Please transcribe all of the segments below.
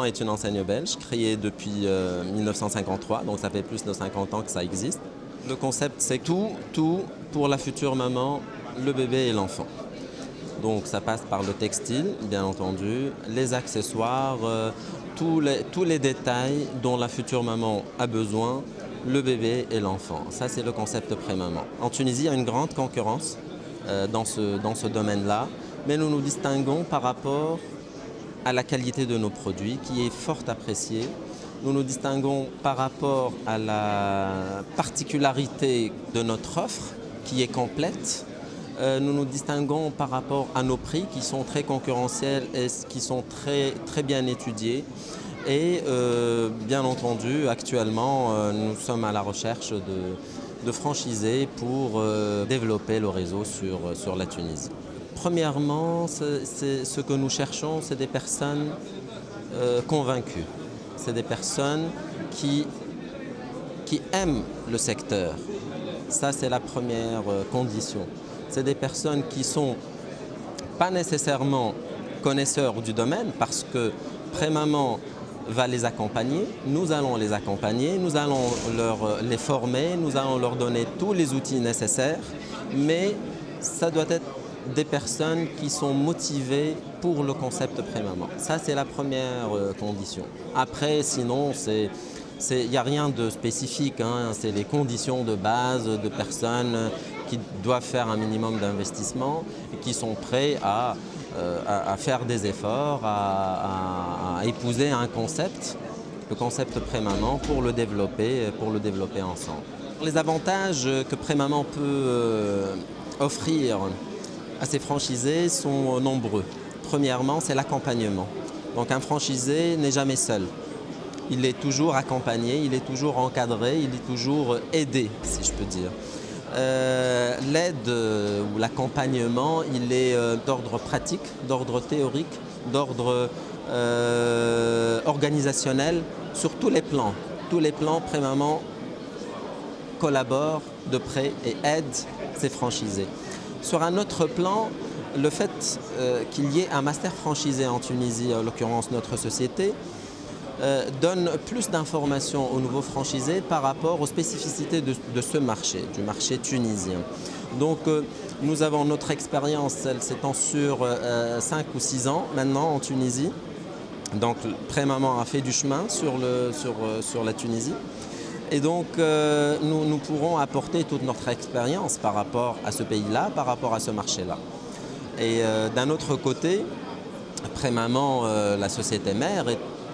est une enseigne belge créée depuis 1953, donc ça fait plus de 50 ans que ça existe. Le concept, c'est tout pour la future maman, le bébé et l'enfant. Donc ça passe par le textile, bien entendu, les accessoires, tous les détails dont la future maman a besoin, le bébé et l'enfant. Ça, c'est le concept pré-maman. En Tunisie, il y a une grande concurrence dans ce domaine-là, mais nous nous distinguons par rapport à la qualité de nos produits, qui est fort appréciée. Nous nous distinguons par rapport à la particularité de notre offre, qui est complète. Nous nous distinguons par rapport à nos prix, qui sont très concurrentiels et qui sont très bien étudiés. Et bien entendu, actuellement, nous sommes à la recherche de franchisés pour développer le réseau sur la Tunisie. Premièrement, ce que nous cherchons, c'est des personnes convaincues. C'est des personnes qui aiment le secteur. Ça, c'est la première condition. C'est des personnes qui ne sont pas nécessairement connaisseurs du domaine parce que Pré-Maman va les accompagner, nous allons les accompagner, nous allons les former, nous allons leur donner tous les outils nécessaires, mais ça doit être des personnes qui sont motivées pour le concept Pré-Maman. Ça, c'est la première condition. Après, sinon, il n'y a rien de spécifique, hein. C'est les conditions de base de personnes qui doivent faire un minimum d'investissement et qui sont prêts à faire des efforts, à épouser un concept, le concept Pré-Maman, pour le développer ensemble. Les avantages que Pré-Maman peut offrir à ses franchisés sont nombreux. Premièrement, c'est l'accompagnement. Donc un franchisé n'est jamais seul. Il est toujours accompagné, il est toujours encadré, il est toujours aidé, si je peux dire. L'aide ou l'accompagnement, il est d'ordre pratique, d'ordre théorique, d'ordre organisationnel, sur tous les plans. Tous les plans, Pré-Maman collabore de près et aide ses franchisés. Sur un autre plan, le fait qu'il y ait un master franchisé en Tunisie, en l'occurrence notre société, donne plus d'informations aux nouveaux franchisés par rapport aux spécificités de ce marché, du marché tunisien. Donc nous avons notre expérience, elle s'étend sur 5 ou 6 ans maintenant en Tunisie. Donc Pré-Maman a fait du chemin sur la Tunisie. Et donc nous pourrons apporter toute notre expérience par rapport à ce pays-là, par rapport à ce marché-là. Et d'un autre côté, Pré-Maman, la société mère,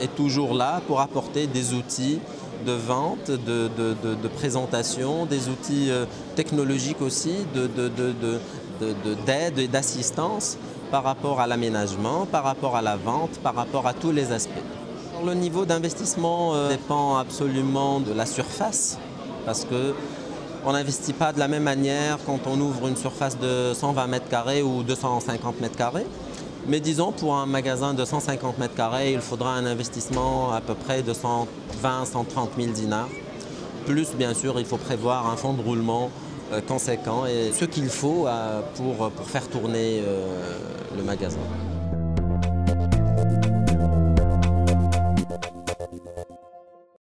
est toujours là pour apporter des outils de vente, de présentation, des outils technologiques aussi, d'aide et d'assistance par rapport à l'aménagement, par rapport à la vente, par rapport à tous les aspects. Le niveau d'investissement dépend absolument de la surface parce qu'on n'investit pas de la même manière quand on ouvre une surface de 120 mètres carrés ou 250 mètres carrés. Mais disons, pour un magasin de 150 mètres carrés, il faudra un investissement à peu près de 120 130 000 dinars. Plus, bien sûr, il faut prévoir un fonds de roulement conséquent et ce qu'il faut pour faire tourner le magasin.